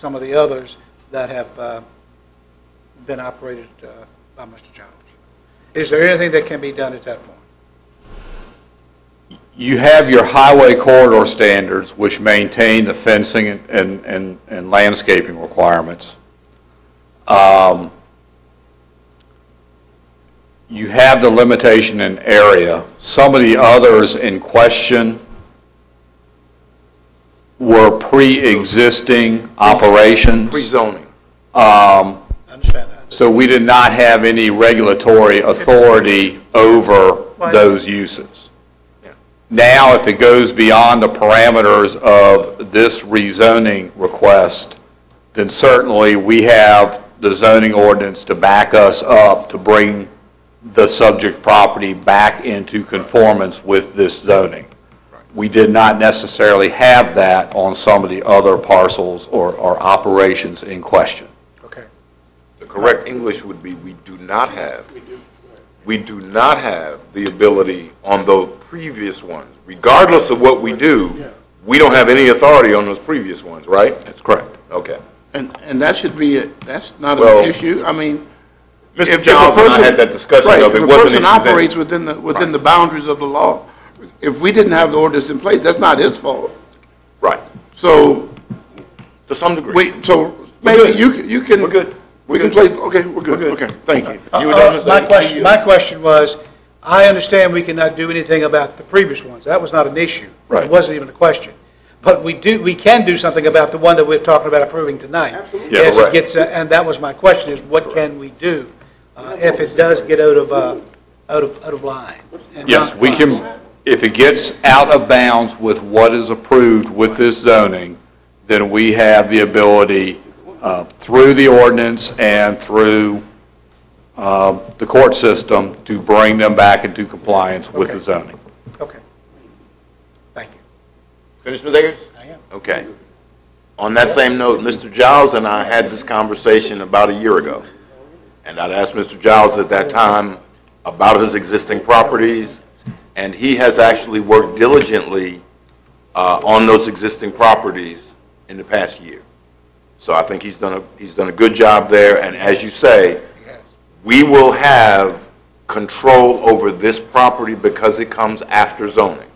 some of the others that have been operated by Mr. Jones. Is there anything that can be done at that point? You have your highway corridor standards, which maintain the fencing and landscaping requirements. You have the limitation in area. Some of the others in question were pre-existing operations. Pre-zoning. I understand that. So we did not have any regulatory authority over those uses. Now, if it goes beyond the parameters of this rezoning request, then certainly we have the zoning ordinance to back us up to bring the subject property back into conformance with this zoning. We did not necessarily have that on some of the other parcels or operations in question. Okay. The correct English would be we do not have the ability on those previous ones. Regardless of what we do, we don't have any authority on those previous ones, right? That's correct. Okay. And that should be, that's not an issue. I mean, Mr. Jones and I had that discussion of it wasn't an issue. If a person operates within the boundaries of the law, if we didn't have the ordinance in place, that's not his fault. Right. So, to some degree. Maybe you can. We're good. We can play. Okay, we're good. Okay, thank you. My question was, I understand we cannot do anything about the previous ones. That was not an issue. Right. It wasn't even a question. But we can do something about the one that we're talking about approving tonight. Absolutely. Yeah, Yes, correct. it gets, and that was my question: is what can we do if it does get out of line? And Yes, not- we can, if it gets out of bounds with what is approved with this zoning, then we have the ability through the ordinance and through the court system to bring them back into compliance with the zoning. Okay. Thank you. Finished, Ms. Akers? I am. Okay. On that same note, Mr. Giles and I had this conversation about a year ago. And I'd asked Mr. Giles at that time about his existing properties, and he has actually worked diligently on those existing properties in the past year. So I think he's done a good job there, and as you say, we will have control over this property because it comes after zoning.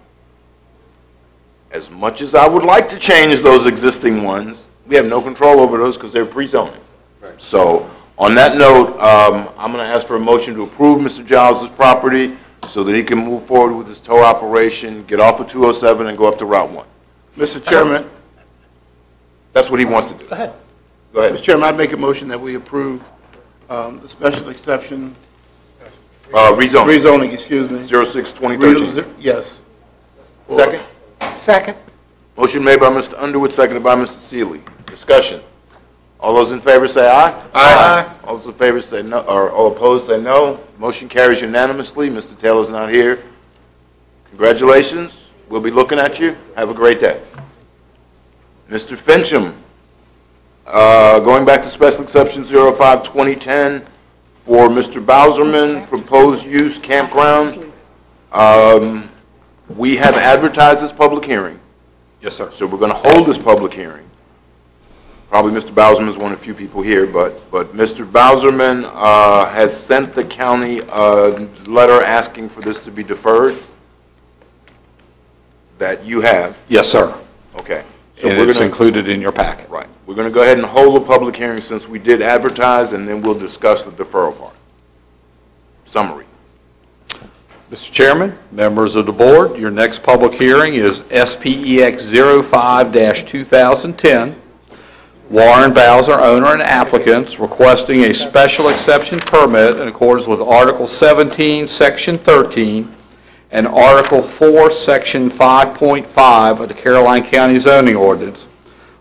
As much as I would like to change those existing ones, we have no control over those because they're pre-zoning. Right. So on that note, I'm going to ask for a motion to approve Mr. Giles' property so that he can move forward with his tow operation, get off of 207 and go up to Route 1. Mr. Chairman. That's what he wants to do. Go ahead. Go ahead. Mr. Chairman, I'd make a motion that we approve the special exception. Rezoning. Rezoning, excuse me. 06-2013. Yes. Second? Second. Motion made by Mr. Underwood, seconded by Mr. Seeley. Discussion. All those in favor say aye. Aye. All those in favor say no, or all opposed say no. Motion carries unanimously. Mr. Taylor's not here. Congratulations. We'll be looking at you. Have a great day. Mr. Fincham, going back to special exception 05-2010 for Mr. Bowserman, proposed use campground. We have advertised this public hearing. Yes, sir. So we're going to hold this public hearing. Probably Mr. Bowserman is one of the few people here, but Mr. Bowserman has sent the county a letter asking for this to be deferred. That you have. Yes, sir. Okay. So And it's included in your packet. Right. We're going to go ahead and hold the public hearing since we did advertise, and then we'll discuss the deferral part. Summary. Mr. Chairman, members of the board, your next public hearing is SPEX 05-2010. Warren Bowser, owner and applicants, requesting a special exception permit in accordance with Article 17, Section 13, and Article 4, Section 5.5 of the Caroline County Zoning Ordinance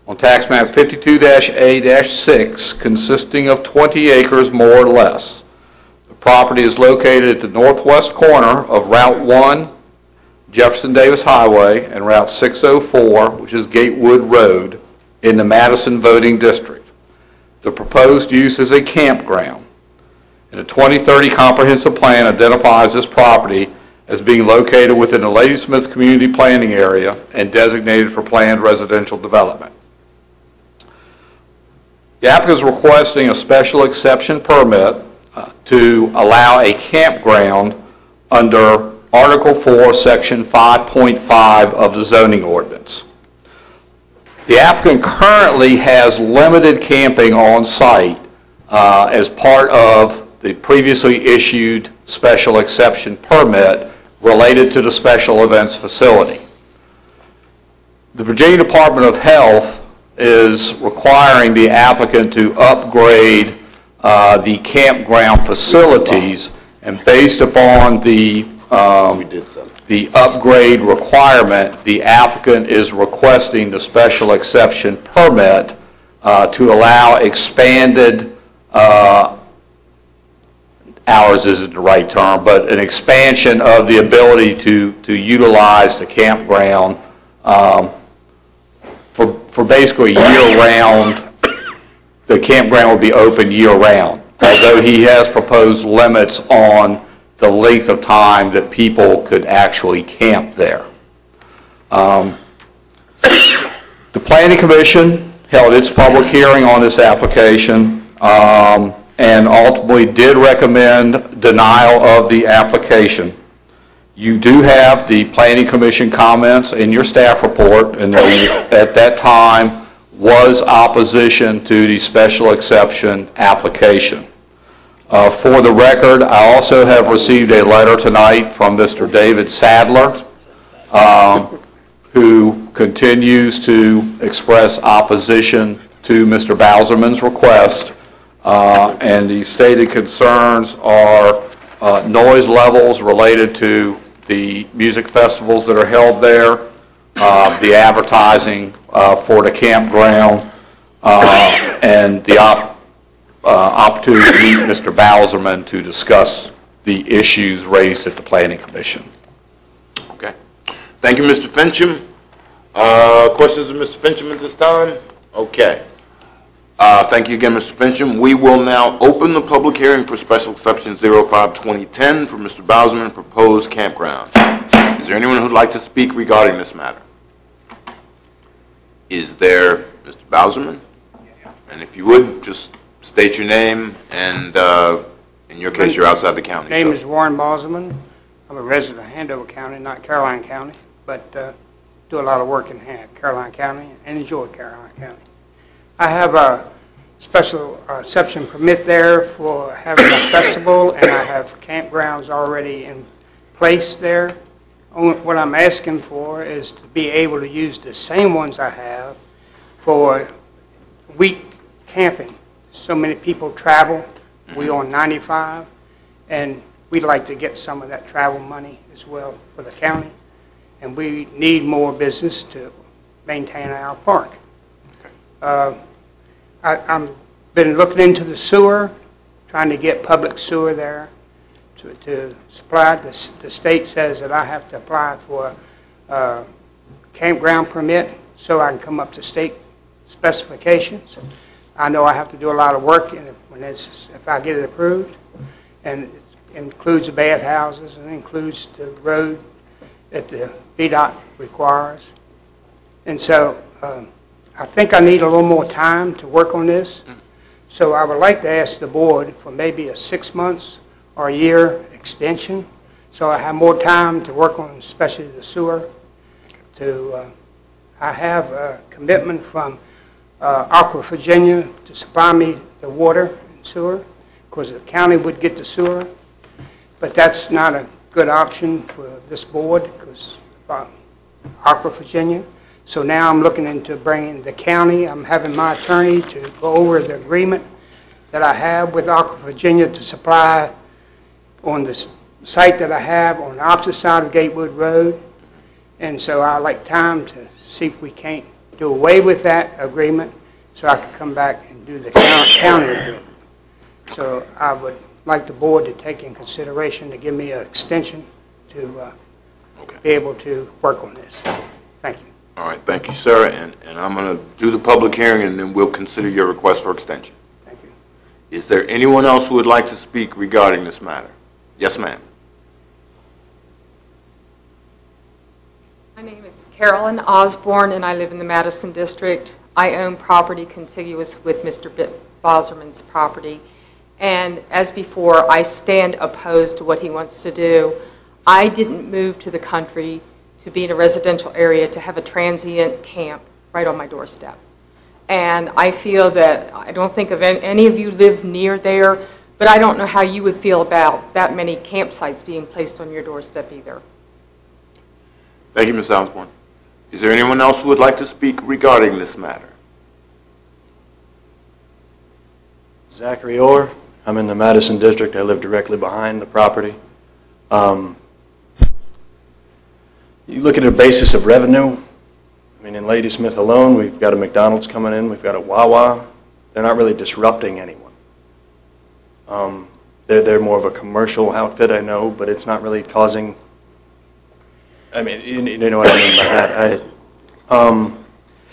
on tax map 52-A-6, consisting of 20 acres more or less. The property is located at the northwest corner of Route 1, Jefferson Davis Highway, and Route 604, which is Gatewood Road, in the Madison voting district. The proposed use is a campground, and the 2030 comprehensive plan identifies this property as being located within the Ladysmith Community Planning Area and designated for planned residential development. The applicant is requesting a special exception permit to allow a campground under Article 4, Section 5.5 of the zoning ordinance. The applicant currently has limited camping on site as part of the previously issued special exception permit related to the special events facility. The Virginia Department of Health is requiring the applicant to upgrade the campground facilities, and based upon the upgrade requirement, the applicant is requesting the special exception permit to allow expanded, hours isn't the right term, but an expansion of the ability to utilize the campground for basically year-round. The campground will be open year-round, although he has proposed limits on the length of time that people could actually camp there. The Planning Commission held its public hearing on this application and ultimately did recommend denial of the application. You do have the Planning Commission comments in your staff report, and at that time was opposition to the special exception application. For the record, I also have received a letter tonight from Mr. David Sadler, who continues to express opposition to Mr. Bowserman's request, and the stated concerns are noise levels related to the music festivals that are held there, the advertising for the campground, and the opportunity to meet Mr. Bowserman to discuss the issues raised at the Planning Commission. Okay. Thank you, Mr. Fincham. Questions of Mr. Fincham at this time? Okay. Thank you again, Mr. Fincham. We will now open the public hearing for special exception 05-2010 for Mr. Bowserman proposed campground. Is there anyone who would like to speak regarding this matter? Is there Mr. Bowserman? And if you would, just state your name and, in your case, you're outside the county. My name is Warren Bosman. I'm a resident of Handover County, not Caroline County, but do a lot of work in Caroline County and enjoy Caroline County. I have a special exception permit there for having a festival, and I have campgrounds already in place there. What I'm asking for is to be able to use the same ones I have for week camping. So many people travel. We're on 95, and we'd like to get some of that travel money as well for the county. And we need more business to maintain our park. I've been looking into the sewer, trying to get public sewer there to supply. The state says that I have to apply for a campground permit so I can come up to state specifications. I know I have to do a lot of work if I get it approved, and it includes the bathhouses and includes the road that the VDOT requires. And so I think I need a little more time to work on this. So I would like to ask the board for maybe a 6 months or a year extension, so I have more time to work on especially the sewer. I have a commitment from Aqua Virginia to supply me the water and sewer, because the county would get the sewer, but that's not a good option for this board because Aqua Virginia. So now I'm looking into bringing the county. I'm having my attorney to go over the agreement that I have with Aqua Virginia to supply on the site that I have on the opposite side of Gatewood Road. And so I'd like time to see if we can't do away with that agreement so I could come back and do the county agreement. So I would like the board to take in consideration to give me an extension to be able to work on this. Thank you. All right, thank you, sir. And I'm going to do the public hearing, and then we'll consider your request for extension. Thank you. Is there anyone else who would like to speak regarding this matter? Yes, ma'am. My name is Carolyn Osborne, and I live in the Madison District. I own property contiguous with Mr. Bosserman's property. And as before, I stand opposed to what he wants to do. I didn't move to the country to be in a residential area to have a transient camp right on my doorstep. And I feel that, I don't think of any of you live near there, but I don't know how you would feel about that many campsites being placed on your doorstep either. Thank you, Ms. Osborne. Is there anyone else who would like to speak regarding this matter? Zachary Orr. I'm in the Madison district. I live directly behind the property. You look at a basis of revenue. I mean, in Ladysmith alone, we've got a McDonald's coming in. We've got a Wawa. They're not really disrupting anyone. They're more of a commercial outfit, I know, but it's not really causing. I mean, you know what I mean by that.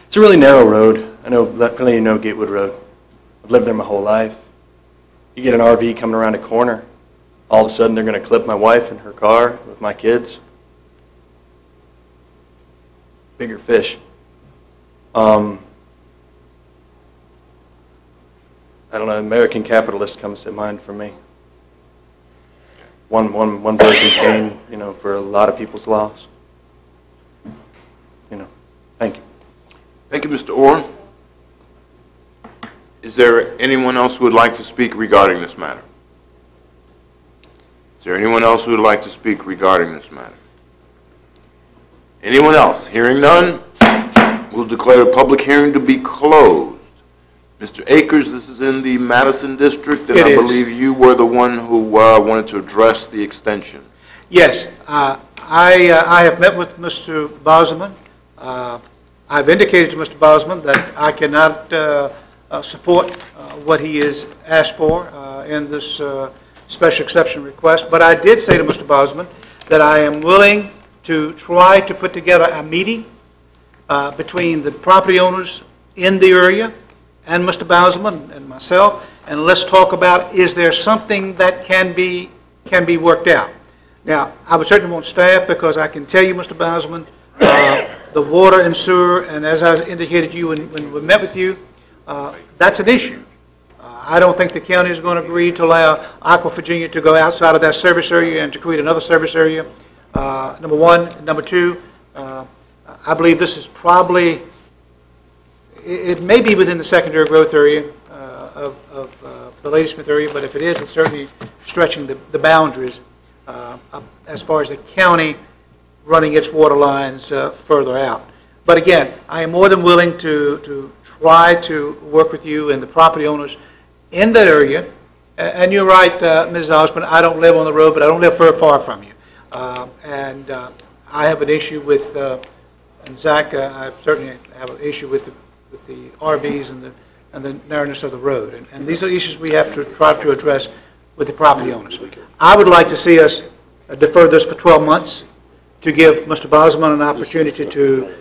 It's a really narrow road. I know, plenty of you know Gatewood Road. I've lived there my whole life. You get an RV coming around a corner, all of a sudden they're going to clip my wife in her car with my kids. Bigger fish. I don't know, American capitalist comes to mind for me. One person's gain, you know, for a lot of people's loss. You know, thank you. Thank you, Mr. Orr. Is there anyone else who would like to speak regarding this matter? Is there anyone else who would like to speak regarding this matter? Anyone else? Hearing none, we'll declare the public hearing to be closed. Mr. Akers, this is in the Madison district, and I believe you were the one who wanted to address the extension. Yes, I have met with Mr. Bosman. I've indicated to Mr. Bosman that I cannot support what he has asked for in this special exception request, but I did say to Mr. Bosman that I am willing to try to put together a meeting between the property owners in the area and Mr. Bosman and myself, and let's talk about, is there something that can be worked out. Now, I would certainly want staff, because I can tell you, Mr. Bosman, the water and sewer, and as I indicated to you when we met with you, that's an issue. I don't think the county is going to agree to allow Aqua Virginia to go outside of that service area and to create another service area, number one. Number two, I believe this is probably, it may be within the secondary growth area of the Ladysmith area, but if it is, it's certainly stretching the boundaries as far as the county running its water lines further out. But again, I am more than willing to try to work with you and the property owners in that area. And you're right, Mrs. Osborne, I don't live on the road, but I don't live very far from you. And I have an issue with, and Zach, I certainly have an issue with the RVs and the narrowness of the road. And these are issues we have to try to address with the property owners. I would like to see us defer this for 12 months to give Mr. Bosman an opportunity to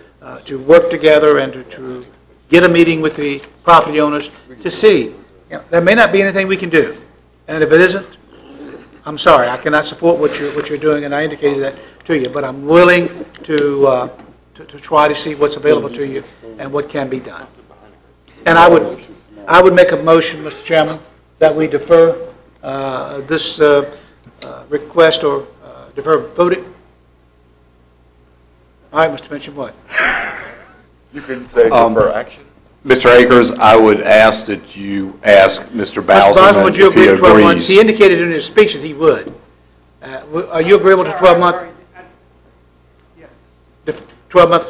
work together and to get a meeting with the property owners to see. You know, there may not be anything we can do. And if it isn't, I'm sorry, I cannot support what you're doing, and I indicated that to you. But I'm willing to try to see what's available to you and what can be done. And I would make a motion, Mr. Chairman, that we defer this request or defer voting. All right, Mr. Mitchell, what? You can say defer action. Mr. Akers, I would ask that you ask Mr. Bosman would you if he agree to 12 months? agrees. He indicated in his speech that he would. Are you agreeable to 12 months? 12 months?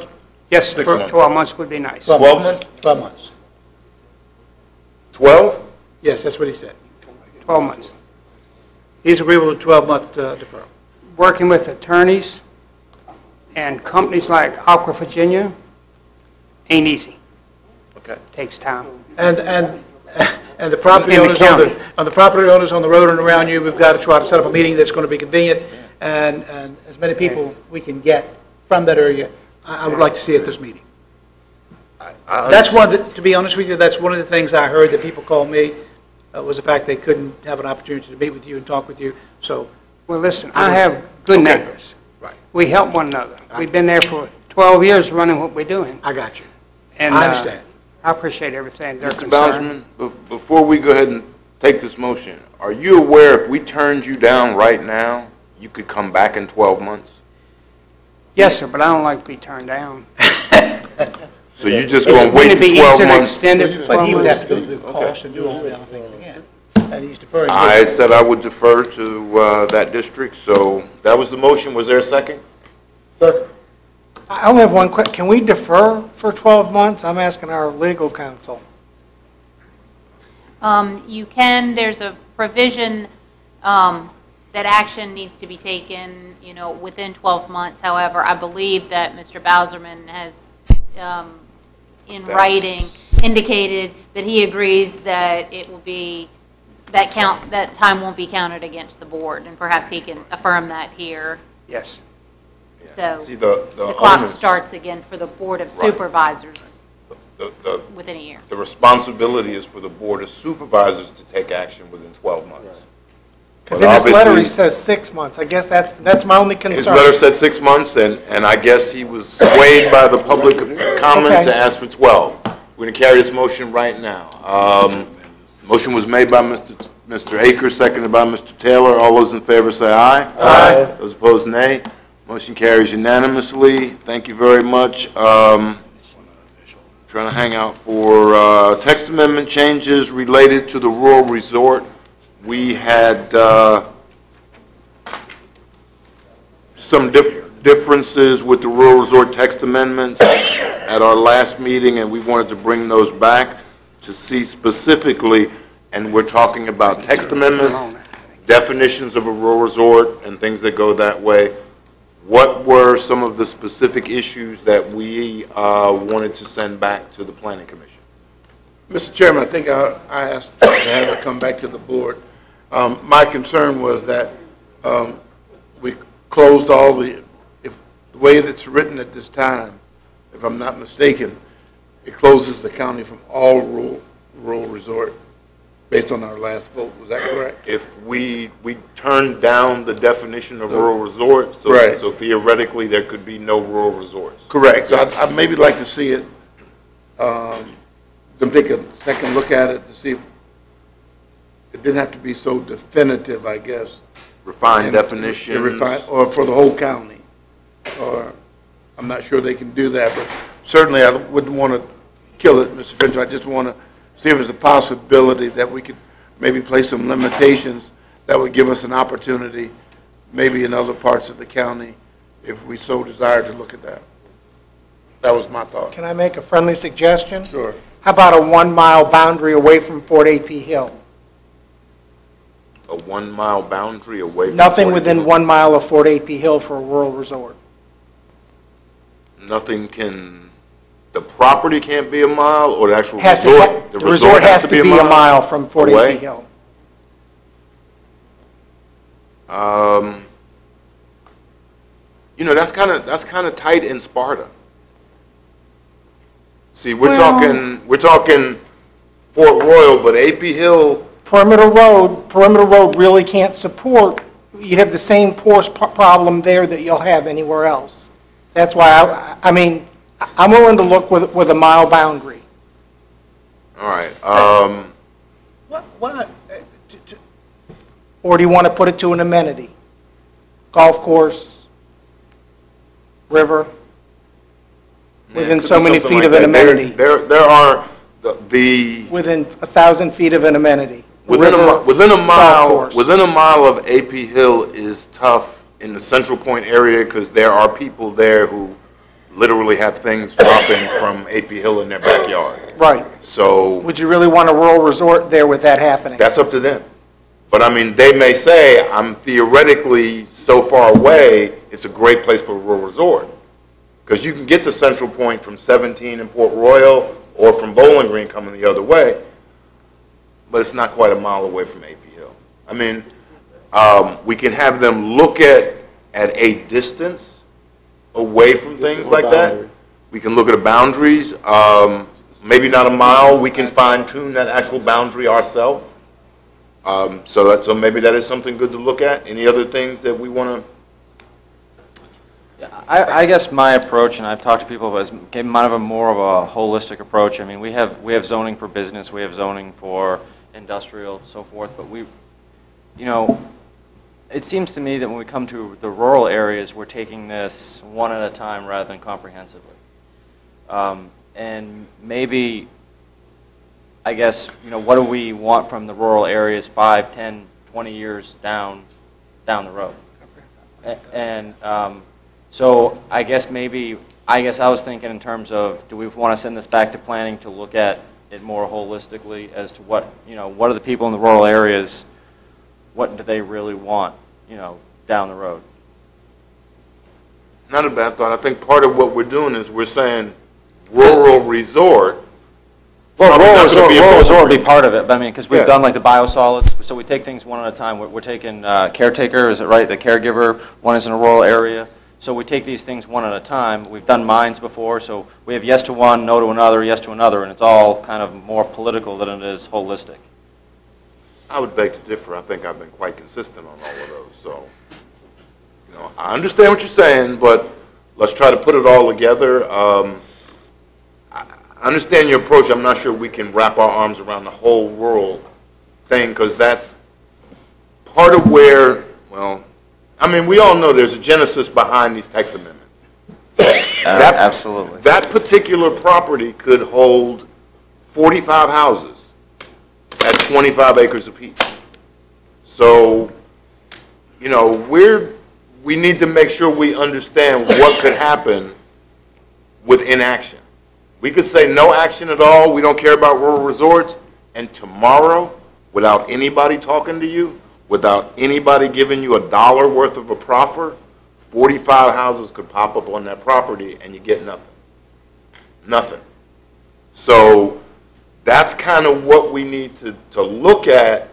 Yes, 6 for months. 12 months would be nice. 12 months? 12 months. 12? Yes, that's what he said. 12 months. He's agreeable to 12-month deferral. Working with attorneys and companies like Aqua Virginia ain't easy. Okay. Takes time. And the property In the owners county. on the property owners on the road and around you, we've got to try to set up a meeting that's going to be convenient, and as many people we can get from that area, I would like to see at this meeting. That's one of the, to be honest with you, that's one of the things I heard that people called me, was the fact they couldn't have an opportunity to meet with you and talk with you. So, Well, listen, I have good Okay. neighbors. right, We help one another. We've been there for 12 years running what we're doing. I got you. And I understand. I appreciate everything. They're Mr. concerned. Bowserman, before we go ahead and take this motion, are you aware if we turned you down right now, you could come back in 12 months? Yes, sir, but I don't like to be turned down. So you're just going to wait Wouldn't it till be 12 easier to months? extend it for But 12 he would have months? to go through the cost and do all the other things again. And he's deferring. I said I would defer to that district, so that was the motion. Was there a second? I only have one question. Can we defer for 12 months? I'm asking our legal counsel. You can, there's a provision that action needs to be taken, within 12 months. However, I believe that Mr. Bowserman has, in writing, indicated that he agrees that it will be, that time won't be counted against the board, and perhaps he can affirm that here. Yes. So See, the clock onus- starts again for the Board of Right. Supervisors the within a year. the responsibility is for the Board of Supervisors to take action within 12 months. Because But in his letter, he obviously- says 6 months. I guess that's my only concern. His letter said 6 months, and I guess he was swayed by the public comment Okay. to ask for 12. We're going to carry this motion right now. Motion was made by Mr. Akers, seconded by Mr. Taylor. All those in favor say aye. Aye. Those opposed, nay. Motion carries unanimously. Thank you very much. Trying to hang out for text amendment changes related to the rural resort. We had some differences with the rural resort text amendments at our last meeting, and we wanted to bring those back to see specifically, and we're talking about text amendments, definitions of a rural resort, and things that go that way. What were some of the specific issues that we wanted to send back to the Planning Commission? Mr. Chairman, I think I asked to have it come back to the board. My concern was that we closed all the way that's written at this time, if I'm not mistaken, it closes the county from all rural resort based on our last vote. Was that correct? If we turned down the definition of rural resort, Right. so theoretically there could be no rural resorts. Correct. So I'd maybe like to see it, them take a second look at it to see if it didn't have to be so definitive, I guess. Refined And- definitions. Or for the whole county. Or, I'm not sure they can do that, but certainly I wouldn't want to kill it, Mr. Finch. I just want to see if there's a possibility that we could maybe place some limitations that would give us an opportunity, maybe in other parts of the county, if we so desire to look at that. That was my thought. Can I make a friendly suggestion? Sure. How about a 1-mile boundary away from Fort A.P. Hill? A 1-mile boundary away from. Nothing 40 within kilometers. 1 mile of Fort A.P. Hill for a rural resort. Nothing can, the property can't be a mile, or the actual Has to, resort? the resort has to be a mile from Fort away? A.P. Hill. That's kind of tight in Sparta. See, we're Well- talking Port Royal, but AP Hill, Perimeter Road really can't support, you'd have the same porous problem there that you'll have anywhere else. That's why, I'm willing to look with a mile boundary. all right, Why, Or do you want to put it to an amenity? Golf course, river, within could so be many something feet of like an that. amenity, There are the within 1,000 feet of an amenity. within River, golf course. within a mile of AP Hill is tough in the Central Point area, because there are people there who literally have things dropping from AP Hill in their backyard. Right. So Would you really want a rural resort there with that happening? that's up to them. But they may say, I'm theoretically so far away, it's a great place for a rural resort. Because you can get to Central Point from 17 in Port Royal, or from Bowling Green coming the other way, but it's not quite a mile away from AP Hill. We can have them look at a distance away from things like that. We can look at the boundaries, maybe not a mile, we can fine tune that actual boundary ourselves. So maybe that is something good to look at. Any other things that we want to? I guess my approach, and I've talked to people, is kind of a more of a holistic approach. I mean, we have zoning for business, we have zoning for industrial, so forth, but it seems to me that when we come to the rural areas, we're taking this one at a time rather than comprehensively. And maybe, I guess, what do we want from the rural areas 5, 10, 20 years down the road? And so I guess I was thinking in terms of, do we want to send this back to planning to look at it more holistically as to what are the people in the rural areas, what do they really want, down the road? Not a bad thought. I think part of what we're doing is we're saying rural resort. Well, rural resort would be part of it, but I mean, because we've done like the biosolids, so we take things one at a time. We're taking caretaker, is it right? The caregiver, one is in a rural area. So we take these things one at a time. We've done mines before, so we have yes to one, no to another, yes to another, and it's all kind of more political than it is holistic. I would beg to differ. I think I've been quite consistent on all of those. So, I understand what you're saying, but let's try to put it all together. I understand your approach. I'm not sure we can wrap our arms around the whole rural thing, because that's part of where, we all know there's a genesis behind these text amendments. Absolutely. That particular property could hold 45 houses at 25 acres apiece. So, we need to make sure we understand what could happen with inaction. We could say no action at all, we don't care about rural resorts, and tomorrow, without anybody talking to you, without anybody giving you $1 worth of a proffer, 45 houses could pop up on that property and you get nothing. Nothing. So that's kind of what we need to look at,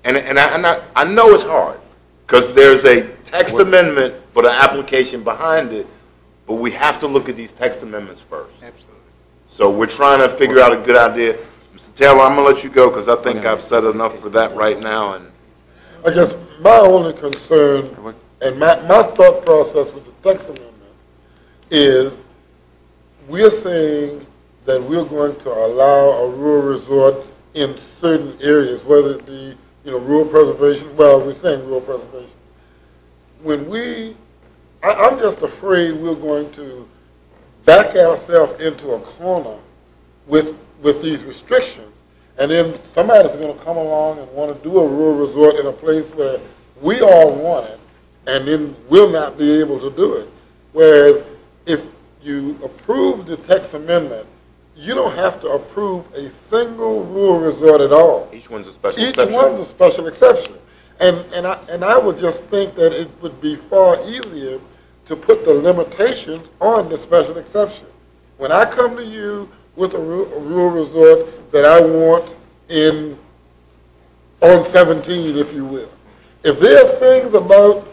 and I know it's hard, because there's a text amendment but an application behind it, but we have to look at these text amendments first. Absolutely. So we're trying to figure out a good idea. Mr. Taylor, I'm going to let you go because I think I've said enough for that right now. And I guess my only concern and my thought process with the text amendment is we're saying that we're going to allow a rural resort in certain areas, whether it be rural preservation. Well, we're saying rural preservation. I'm just afraid we're going to back ourselves into a corner with these restrictions, and then somebody's going to come along and want to do a rural resort in a place where we all want it, and then we'll not be able to do it. Whereas if you approve the text amendment, you don't have to approve a single rural resort at all. Each one's a special exception. Each one's a special exception. And I would just think that it would be far easier to put the limitations on the special exception. When I come to you with a rural resort that I want on 17, if you will, if there are things about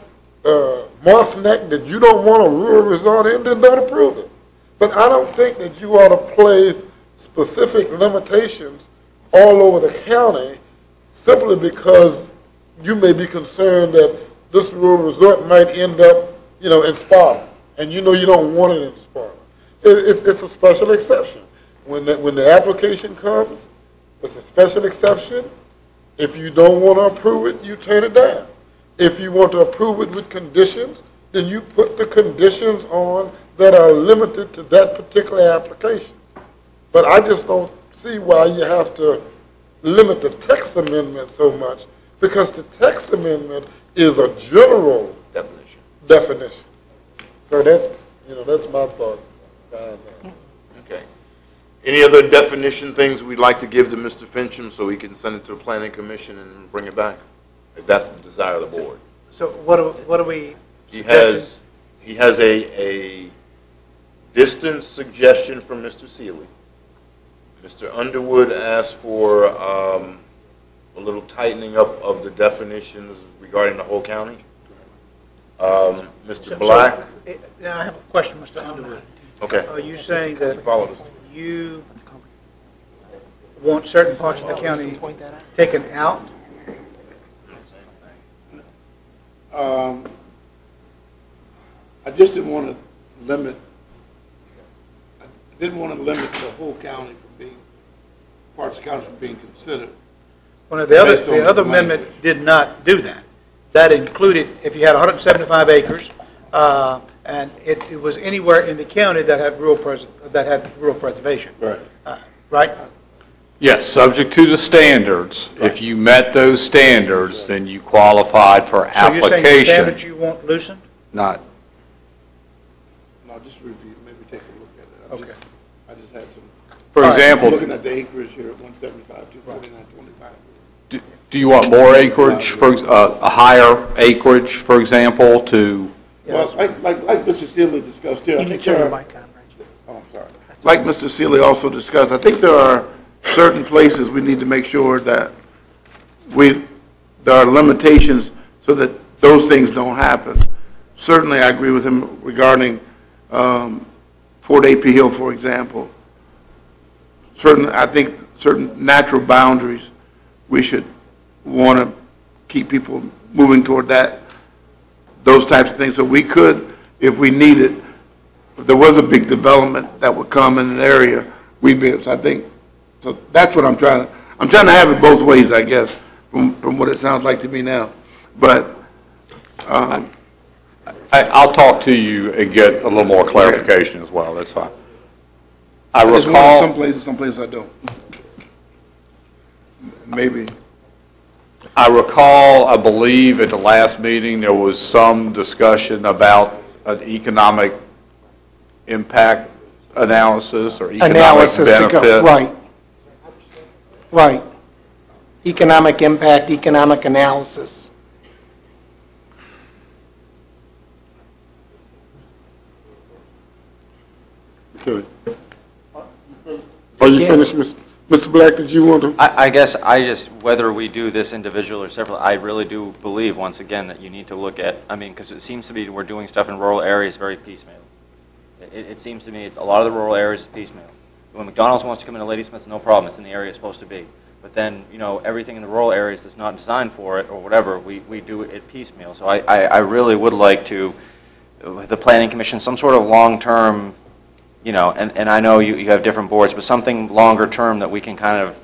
Moss Neck that you don't want a rural resort in, then don't approve it. But I don't think that you ought to place specific limitations all over the county simply because you may be concerned that this rural resort might end up, in Sparta, and you don't want it in Sparta. It's a special exception. When the application comes, it's a special exception. If you don't want to approve it, you turn it down. If you want to approve it with conditions, then you put the conditions on that are limited to that particular application. But I just don't see why you have to limit the text amendment so much, because the text amendment is a general definition. So that's my thought behind that. Okay. Any other definition things we'd like to give to Mr. Fincham so he can send it to the Planning Commission and bring it back, if that's the desire of the board? So what are we He suggesting? has a distance suggestion from Mr. Seeley. Mr. Underwood asked for a little tightening up of the definitions regarding the whole county. Mr. Black. Now I have a question, Mr. Underwood. Okay. Are you saying that Followed us. you want certain parts of the county taken out? I just didn't want to limit, the whole county from being, parts of the county from being considered. Well, Based on the other the amendment language. did not do that. That included, if you had 175 acres, and it was anywhere in the county that had rural preservation. Right. Right? Yes, subject to the standards. If you met those standards, then you qualified for So you're saying the standards application. you want loosened? Not, No, just review, maybe take a look at it. Okay. I just had some, for I'm example, looking at the acreage here at 175, 249, 25. do you want more acreage, for a higher acreage, for example, to, Well, like Mr. Seeley discussed here, I You need think to turn there your are, mic on, Reggie. oh, I'm sorry. Like Mr. Seeley also discussed, I think there are certain places we need to make sure that there are limitations so that those things don't happen. Certainly, I agree with him regarding Fort A.P. Hill, for example. I think certain natural boundaries, we should want to keep people moving toward those types of things. So we could, if we needed, if there was a big development that would come in an area, we'd be, so I think, so that's what I'm trying to have it both ways, I guess, from what it sounds like to me now. But, I'll talk to you and get a little more clarification as well, that's fine. I I just want recall, some places I don't. Maybe. I believe at the last meeting, there was some discussion about an economic impact analysis or economic Analysis to go, benefit. right. Right. Economic impact, economic analysis. Okay. Are you finished, Mr. Black? Did you want to? I guess whether we do this individual or several, I really do believe, once again, that you need to look at, because it seems to be we're doing stuff in rural areas very piecemeal. It seems to me a lot of the rural areas is piecemeal. When McDonald's wants to come into Ladysmith, no problem, it's in the area it's supposed to be. But then, everything in the rural areas that's not designed for it or whatever, we do it piecemeal. So I really would like to, with the Planning Commission, some sort of long-term, and I know you have different boards, but something longer term that we can kind of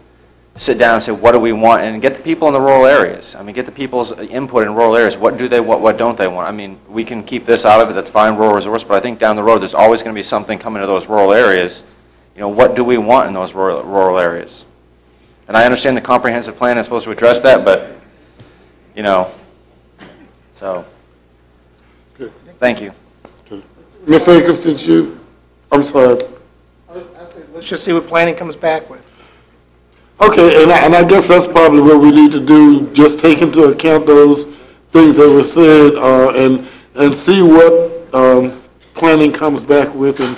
sit down and say, what do we want? And get the people in the rural areas. Get the people's input in rural areas. What do they want? What don't they want? We can keep this out of it. That's fine, rural resource. But I think down the road, there's always going to be something coming to those rural areas. What do we want in those rural areas? And I understand the comprehensive plan is supposed to address that, but, so, thank you. Ms. Akers, did you? I'm sorry. Let's just see what planning comes back with. Okay, and I guess that's probably what we need to do, just take into account those things that were said, and see what planning comes back with, and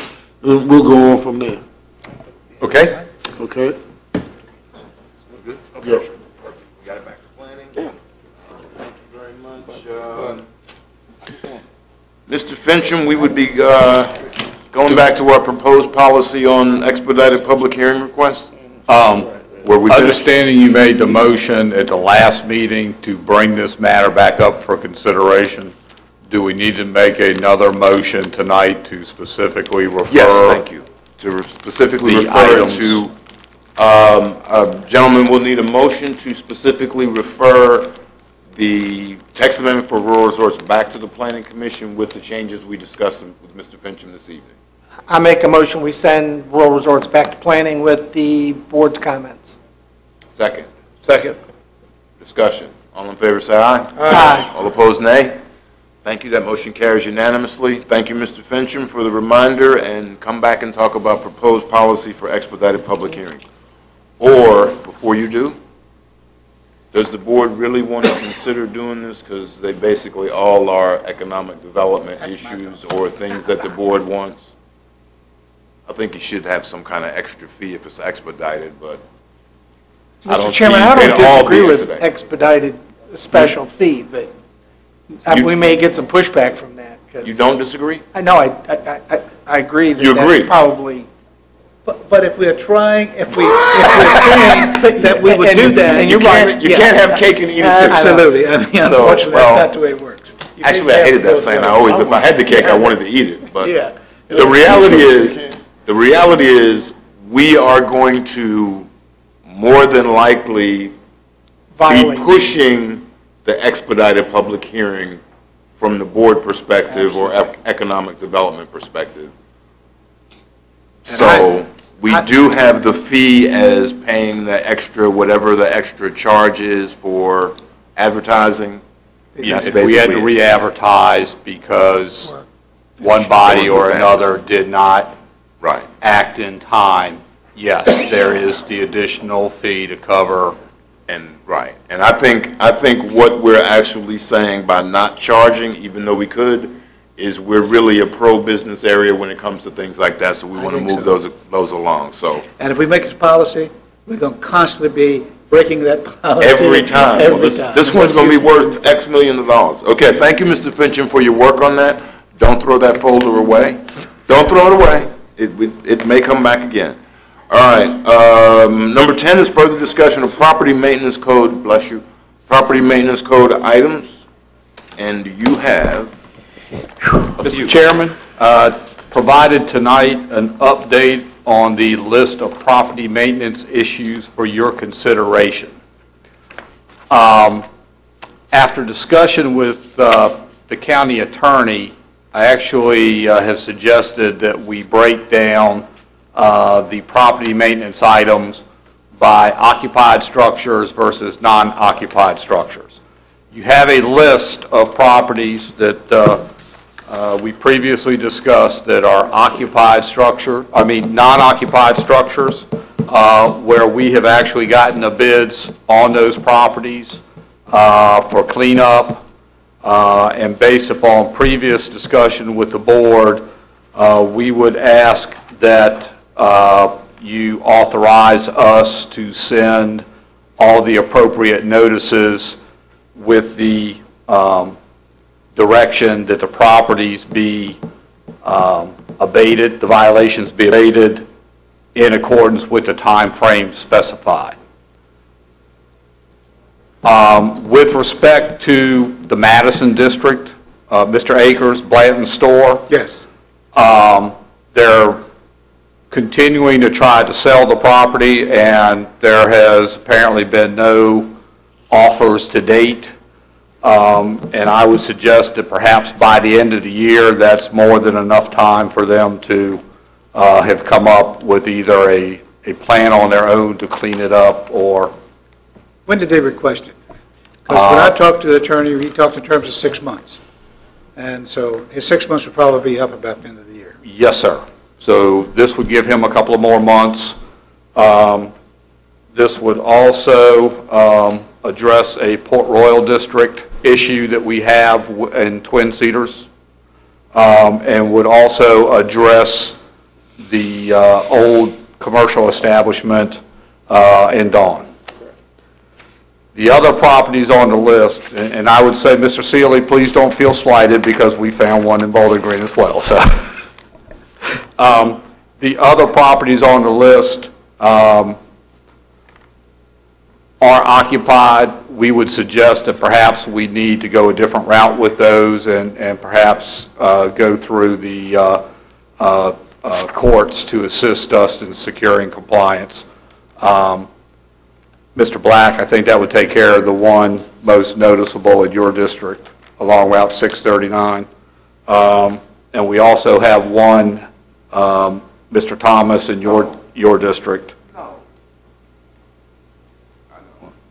we'll go on from there. Okay? Okay? Good? Okay. Yeah. Perfect. We got it back to planning? Yeah. Thank you very much. Mr. Fincham, we would be going back to our proposed policy on expedited public hearing requests? Were we finished? Understanding you made the motion at the last meeting to bring this matter back up for consideration, do we need to make another motion tonight to specifically refer? Yes, thank you. To specifically The refer items. to, gentlemen, we'll need a motion to specifically refer the text amendment for rural resorts back to the Planning Commission with the changes we discussed with Mr. Fincham this evening. I make a motion, we send rural resorts back to planning with the board's comments. Second. Second. Discussion. All in favor, say aye. Aye. All opposed, nay. Thank you. That motion carries unanimously. Thank you, Mr. Fincham, for the reminder, and come back and talk about proposed policy for expedited public hearings. Or, before you do, does the board really want to consider doing this? Because they basically all are economic development issues or things that the board wants. I think you should have some kind of extra fee if it's expedited, but I Mr. don't Chairman, see I don't they'd all disagree be with expedited. special fee, but we may get some pushback from that. 'Cause You don't disagree? I know, I agree that You agree? that's probably. But if we're trying, if we're saying that we would do that. And you're right. You can't have cake and eat it too. Absolutely. So, Unfortunately, well, that's not the way it works. Actually, I hated that saying. I always, if I had the cake, I wanted to eat it. But Yeah. the reality is, we are going to more than likely be Violate. pushing the expedited public hearing from the board perspective or economic development perspective. So we do have the fee as paying the extra, whatever the extra charge is for advertising. Yes, That's if we had to basically it. re-advertise because one body or another did not Right. act in time, yes, there is the additional fee to cover. Right. And I think what we're actually saying by not charging, even though we could, is we're really a pro-business area when it comes to things like that, so we want to think move so. those along. So And if we make this policy, we're going to constantly be breaking that policy. every time. Every Well, time. this one's going to be worth X million of dollars. Okay, thank you, Mr. Fincham, for your work on that. Don't throw that folder away. Don't throw it away. It may come back again. All right, number 10 is further discussion of property maintenance code, bless you, property maintenance code items, and you have a few. Mr. Chairman, provided tonight an update on the list of property maintenance issues for your consideration. After discussion with the county attorney, I actually have suggested that we break down the property maintenance items by occupied structures versus non-occupied structures. You have a list of properties that we previously discussed that are non-occupied structures, where we have actually gotten the bids on those properties for cleanup, and based upon previous discussion with the board, we would ask that you authorize us to send all the appropriate notices with the direction that the properties be abated, the violations be abated in accordance with the time frame specified. With respect to the Madison District, Mr. Akers, Blanton Store, Yes. they're continuing to try to sell the property, and there has apparently been no offers to date. And I would suggest that perhaps by the end of the year, that's more than enough time for them to have come up with either a plan on their own to clean it up or... When did they request it? Because when I talked to the attorney, he talked in terms of 6 months. And so his 6 months would probably be up about the end of the year. Yes, sir. So this would give him a couple of more months. This would also address a Port Royal District issue that we have in Twin Cedars, and would also address the old commercial establishment in Dawn. The other properties on the list, and I would say, Mr. Seeley, please don't feel slighted because we found one in Bowling Green as well. So, the other properties on the list are occupied. We would suggest that perhaps we need to go a different route with those and perhaps go through the courts to assist us in securing compliance. Mr. Black, I think that would take care of the one most noticeable in your district along Route 639. And we also have one, Mr. Thomas, in your district.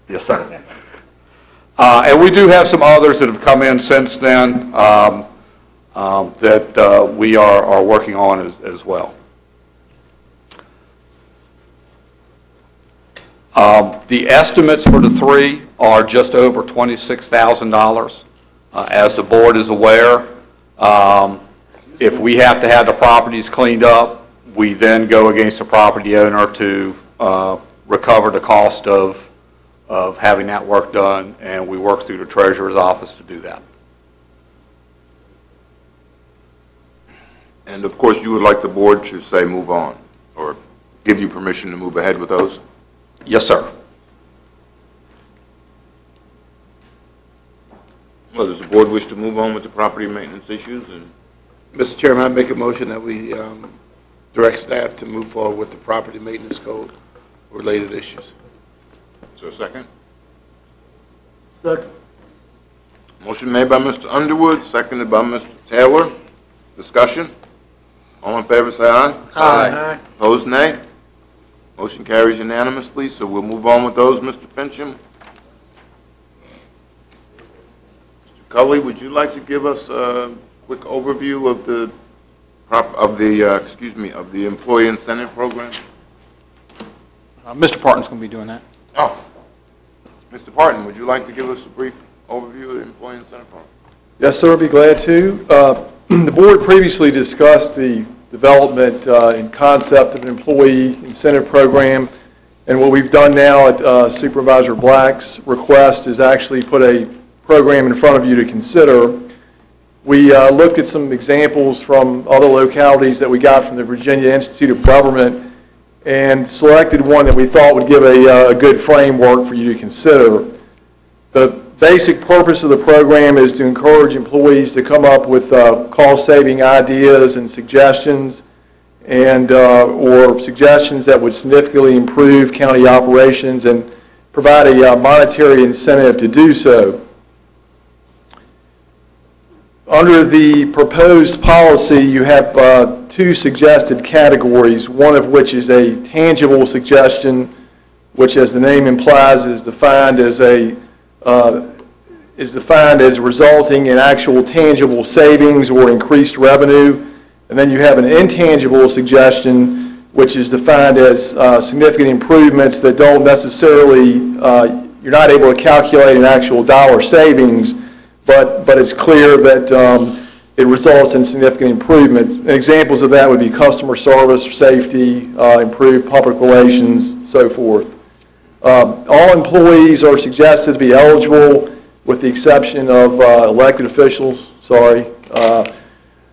Yes, sir. And we do have some others that have come in since then that we are working on as well. The estimates for the three are just over $26,000. As the board is aware, if we have to have the properties cleaned up, we then go against the property owner to recover the cost of having that work done, and we work through the treasurer's office to do that. And of course, you would like the board to say move on, or give you permission to move ahead with those? Yes, sir. Well, does the board wish to move on with the property maintenance issues? And Mr. Chairman, I make a motion that we direct staff to move forward with the property maintenance code related issues. is there a second? Second. Motion made by Mr. Underwood, seconded by Mr. Taylor. Discussion? All in favor, say aye. Aye. Opposed, nay. Motion carries unanimously, so we'll move on with those, Mr. Fincham. Mr. Cully, would you like to give us a quick overview of the employee incentive program? Mr. Parton's going to be doing that. Oh, Mr. Parton, would you like to give us a brief overview of the employee incentive program? Yes, sir, I'd be glad to. The board previously discussed the development and concept of an employee incentive program, and what we've done now at Supervisor Black's request is actually put a program in front of you to consider. We looked at some examples from other localities that we got from the Virginia Institute of Government and selected one that we thought would give a good framework for you to consider. The basic purpose of the program is to encourage employees to come up with cost-saving ideas and suggestions, and or suggestions that would significantly improve county operations and provide a monetary incentive to do so. Under the proposed policy, you have two suggested categories, one of which is a tangible suggestion, which, as the name implies, is defined as resulting in actual tangible savings or increased revenue. And then you have an intangible suggestion, which is defined as significant improvements that don't necessarily, you're not able to calculate an actual dollar savings, but it's clear that it results in significant improvement. And examples of that would be customer service, safety, improved public relations, so forth. All employees are suggested to be eligible, with the exception of elected officials,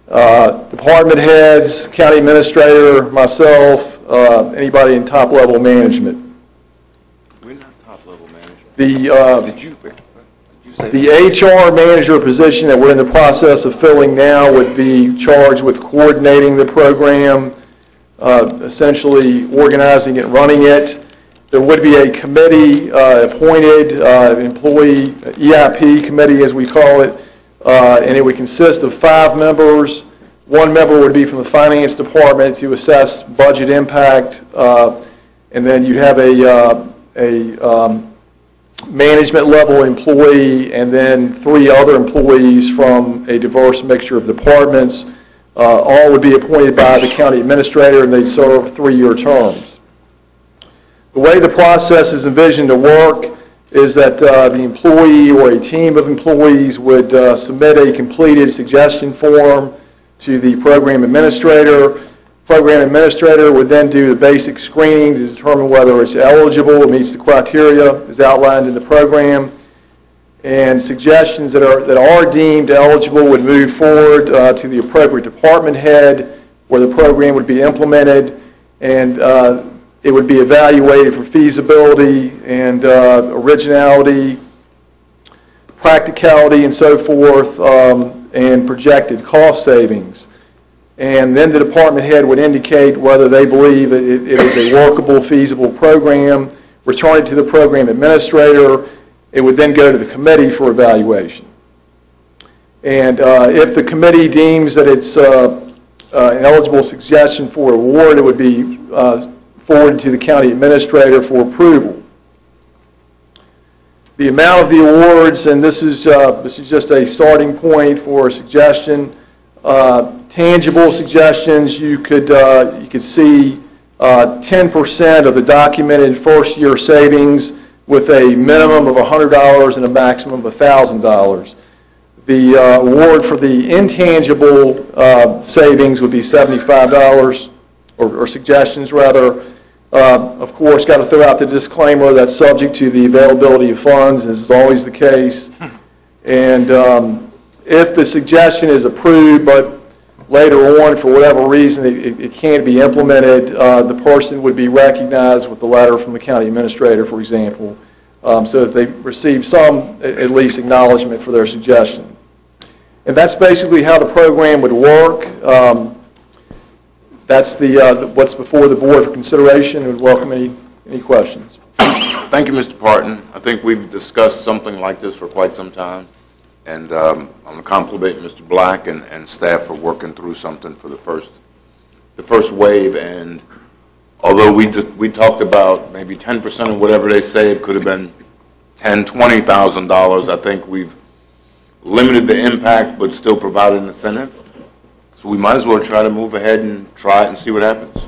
department heads, county administrator, myself, anybody in top-level management. We're not top-level management. Did you say the HR manager position that we're in the process of filling now would be charged with coordinating the program, essentially organizing it, running it. There would be a committee appointed, employee EIP committee as we call it, and it would consist of 5 members. 1 member would be from the finance department to assess budget impact, and then you have a management level employee, and then 3 other employees from a diverse mixture of departments. All would be appointed by the county administrator, and they'd serve 3-year terms. The way the process is envisioned to work is that the employee or a team of employees would submit a completed suggestion form to the program administrator. Program administrator would then do the basic screening to determine whether it's eligible, it meets the criteria as outlined in the program, and suggestions that are deemed eligible would move forward to the appropriate department head where the program would be implemented, and it would be evaluated for feasibility and originality, practicality, and so forth, and projected cost savings. And then the department head would indicate whether they believe it is a workable, feasible program, return it to the program administrator. It would then go to the committee for evaluation. And if the committee deems that it's an eligible suggestion for award, it would be forwarded to the county administrator for approval. The amount of the awards, and this is just a starting point for a suggestion. Tangible suggestions, you could see 10% of the documented first-year savings with a minimum of $100 and a maximum of $1,000. The award for the intangible savings would be $75, or suggestions rather. Of course, got to throw out the disclaimer that's subject to the availability of funds, as is always the case. And if the suggestion is approved, but later on, for whatever reason, it can't be implemented, the person would be recognized with a letter from the county administrator, for example, so that they receive some, at least, acknowledgement for their suggestion. And that's basically how the program would work. That's what's before the board for consideration, and would welcome any questions. Thank you, Mr. Parton. I think we've discussed something like this for quite some time, and I'm going to compliment Mr. Black and staff for working through something for the first wave. And although we talked about maybe 10% of whatever they say, it could have been $10,000, $20,000. I think we've limited the impact, but still provided an incentive. So we might as well try to move ahead and try it and see what happens,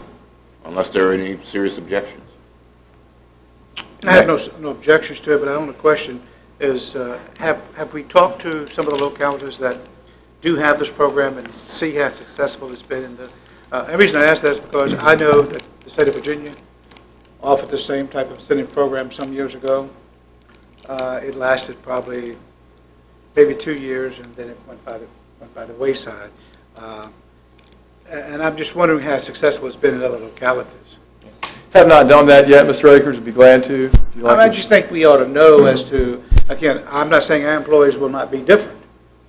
unless there are any serious objections. I have no objections to it, but I own a question is, have we talked to some of the localities that do have this program and see how successful it's been in the, the reason I ask that is because I know that the state of Virginia offered the same type of incentive program some years ago. It lasted probably maybe 2 years, and then it went by the wayside. And I'm just wondering how successful it's been in other localities. Have not done that yet, Mr. Akers. Would be glad to. I just think we ought to know as to, again, I'm not saying our employees will not be different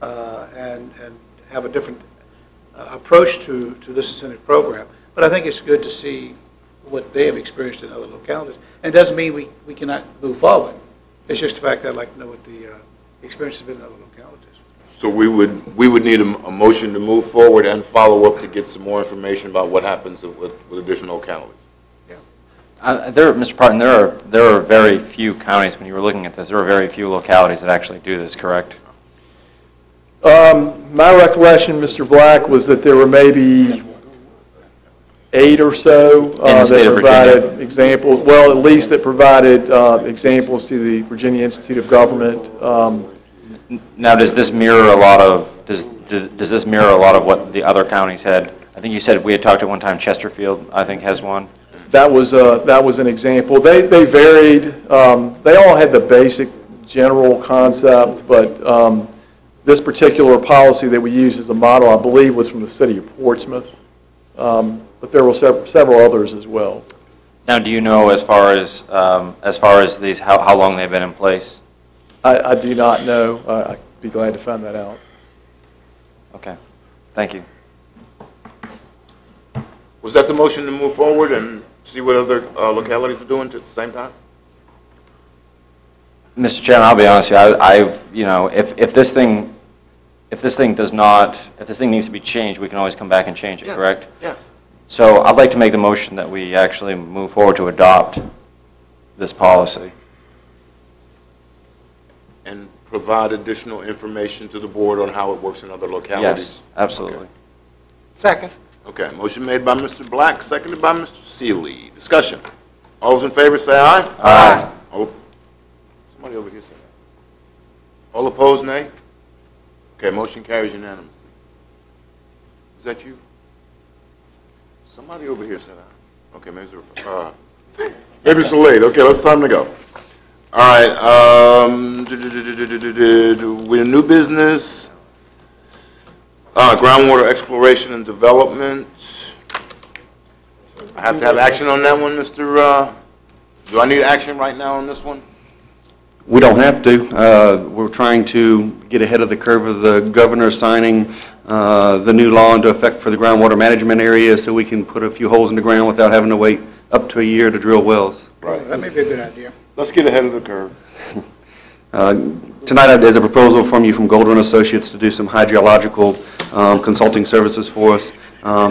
and have a different approach to this incentive program, but I think it's good to see what they have experienced in other localities. And it doesn't mean we cannot move forward. It's just the fact that I'd like to know what the experience has been in other localities. So we would need a motion to move forward and follow up to get some more information about what happens with additional localities. Mr. Parton, there are very few counties, when you were looking at this, there are very few localities that actually do this, correct? My recollection, Mr. Black, was that there were maybe 8 or so that provided examples, well, at least that provided examples to the Virginia Institute of Government. Now, does this mirror a lot of, does this mirror a lot of what the other counties had? I think you said we had talked at one time, Chesterfield, I think, has one. That was an example. They varied. They all had the basic general concept, but this particular policy that we used as a model, I believe, was from the city of Portsmouth. But there were several others as well. Now, do you know as far as these how long they've been in place? I do not know. I'd be glad to find that out. Okay. Thank you. Was that the motion to move forward and see what other localities are doing at the same time? Mr. Chairman, I'll be honest with you. If this thing needs to be changed, we can always come back and change it. Yes. Correct? Yes. So I'd like to make the motion that we actually move forward to adopt this policy and provide additional information to the board on how it works in other localities. Yes, absolutely. Okay. Second. Okay, motion made by Mr. Black, seconded by Mr. Seeley. Discussion. All those in favor say aye. Aye. Somebody over here say aye. All opposed, nay? Okay, motion carries unanimously. Is that you? Somebody over here said aye. Okay, maybe it's late. Okay, let's time to go. All right, we're new business. Groundwater exploration and development. I have to have action on that one, Mr. Do I need action right now on this one? We don't have to. We're trying to get ahead of the curve of the governor signing the new law into effect for the groundwater management area so we can put a few holes in the ground without having to wait up to a year to drill wells. Right. That may be a good idea. Let's get ahead of the curve. Tonight there's a proposal from you from Golder & Associates to do some hydrological consulting services for us.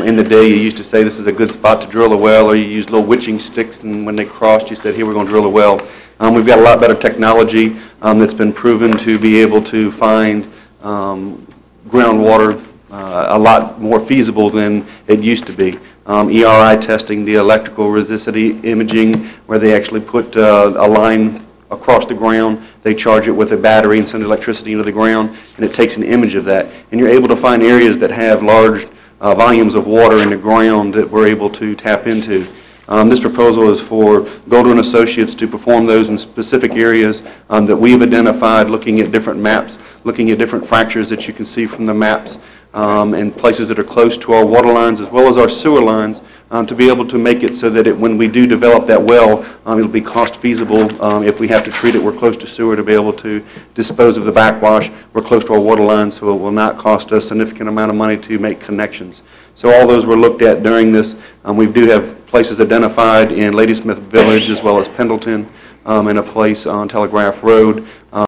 In the day you used to say this is a good spot to drill a well, or you used little witching sticks, and when they crossed you said here we're going to drill a well. We've got a lot better technology that's been proven to be able to find groundwater a lot more feasible than it used to be. ERI testing, the electrical resistivity imaging, where they actually put a line across the ground, they charge it with a battery and send electricity into the ground, and it takes an image of that. And you're able to find areas that have large volumes of water in the ground that we're able to tap into. This proposal is for Golder & Associates to perform those in specific areas that we've identified, looking at different maps, looking at different fractures that you can see from the maps, and places that are close to our water lines as well as our sewer lines, to be able to make it so that when we do develop that well, it'll be cost feasible. If we have to treat it, we're close to sewer to be able to dispose of the backwash. We're close to our water line, so it will not cost us a significant amount of money to make connections. So all those were looked at during this. We do have places identified in Ladysmith Village as well as Pendleton, and a place on Telegraph Road.